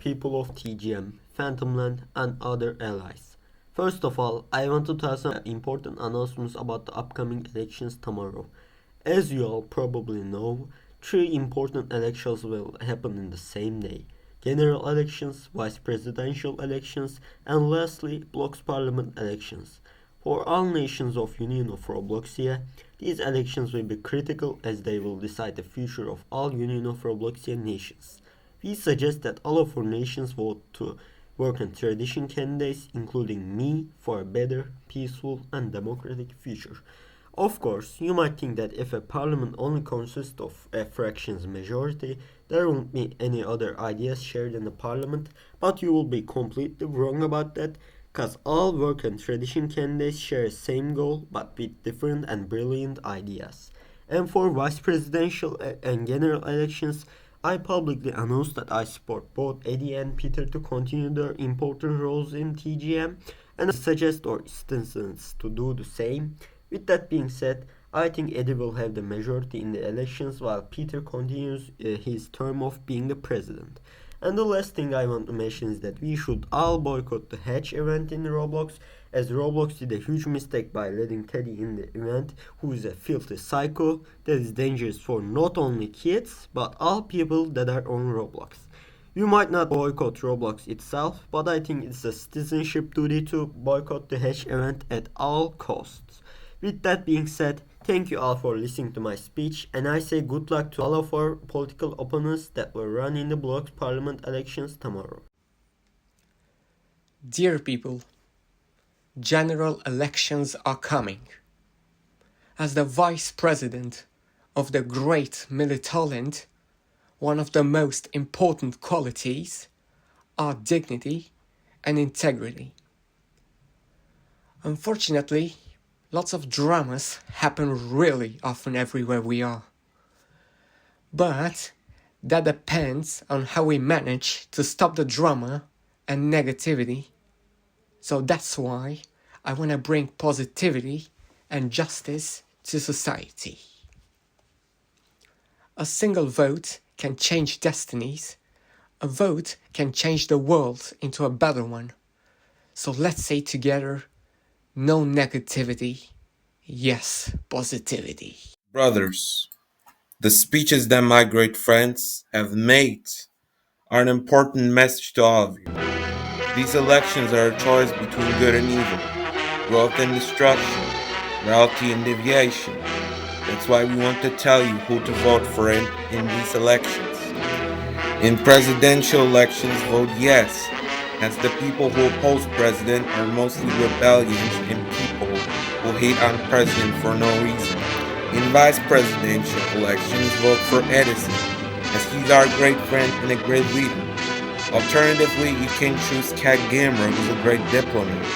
people of TGM, Phantomland, and other allies. First of all, I want to tell some important announcements about the upcoming elections tomorrow. As you all probably know, three important elections will happen in the same day. General elections, vice presidential elections, and lastly, blocks parliament elections. For all nations of Union of Robloxia, these elections will be critical as they will decide the future of all Union of Robloxia nations. We suggest that all of our nations vote to work on tradition candidates, including me, for a better, peaceful, and democratic future. Of course, you might think that if a parliament only consists of a fractions majority, there won't be any other ideas shared in the parliament, but you will be completely wrong about that, cause all work and tradition candidates share the same goal but with different and brilliant ideas. And for vice presidential and general elections, I publicly announced that I support both Eddie and Peter to continue their important roles in TGM, and I suggest our citizens to do the same. With that being said, I think Eddie will have the majority in the elections while Peter continues his term of being the president. And the last thing I want to mention is that we should all boycott the Hatch event in Roblox, as Roblox did a huge mistake by letting Teddy in the event, who is a filthy psycho that is dangerous for not only kids, but all people that are on Roblox. You might not boycott Roblox itself, but I think it's a citizenship duty to boycott the Hatch event at all costs. With that being said, thank you all for listening to my speech, and I say good luck to all of our political opponents that will run in the bloc's parliament elections tomorrow. Dear people, general elections are coming. As the vice president of the great militarland, one of the most important qualities are dignity and integrity. Unfortunately, lots of dramas happen really often everywhere we are. But that depends on how we manage to stop the drama and negativity. So that's why I want to bring positivity and justice to society. A single vote can change destinies. A vote can change the world into a better one. So let's say together, no negativity, yes, positivity. Brothers, the speeches that my great friends have made are an important message to all of you. These elections are a choice between good and evil, growth and destruction, reality and deviation. That's why we want to tell you who to vote for in these elections. In presidential elections, vote yes, as the people who oppose president are mostly rebellions and people who hate on president for no reason. In vice presidential elections, vote for Edison, as he's our great friend and a great leader. Alternatively, you can choose Kat Gamera, who's a great diplomat.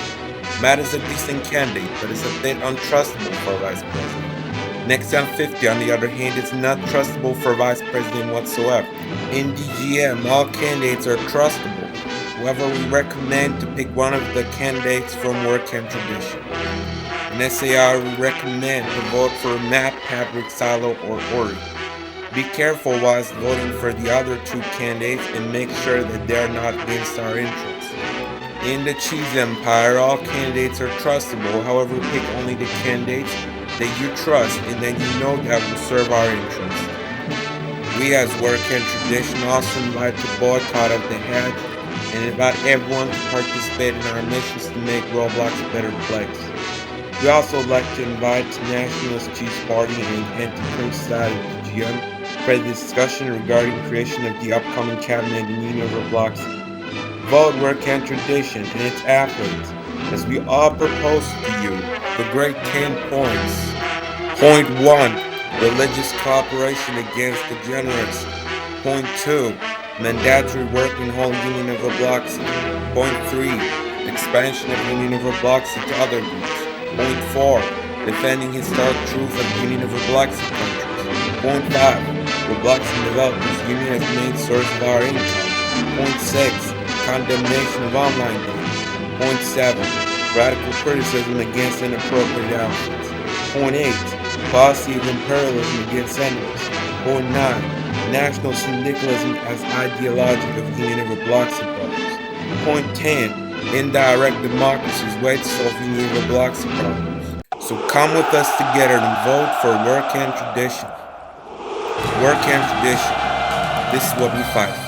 Matt is a decent candidate, but is a bit untrustable for vice president. Nexon 50, on the other hand, is not trustable for vice president whatsoever. In DGM, all candidates are trustable. However, we recommend to pick one of the candidates from work and tradition. In SAR, we recommend to vote for Matt, Patrick, Silo, or Ori. Be careful whilst voting for the other two candidates and make sure that they're not against our interests. In the Cheese Empire, all candidates are trustable. However, pick only the candidates that you trust and that you know that will serve our interests. We as Work and Tradition also invite the boycott of the Hatch and invite everyone to participate in our missions to make Roblox a better place. We also like to invite the Nationalist Cheese Party and Anti-Crime Society of GM for the discussion regarding creation of the upcoming cabinet in Union of Roblox. Vote Work and Tradition and its athletes, as we all propose to you the great 10 points. Point 1. Religious cooperation against degenerates. Point 2. Mandatory work in whole Union of Roblox. Point 3. Expansion of Union of Roblox to other groups. Point 4. Defending historic truth of Union of Roblox countries. Point 5. Roblox Developers Union as main source of our income. Point 6. Condemnation of online gaming. Point 7. Radical criticism against inappropriate outfits. Point 8. Policy of imperialism against enemies. Point 9. National syndicalism as ideology of union over blocks and problems. Point 10. Indirect democracy's way to solve union over blocks and problems. So come with us together and vote for work and tradition. Work and tradition. This is what we fight for.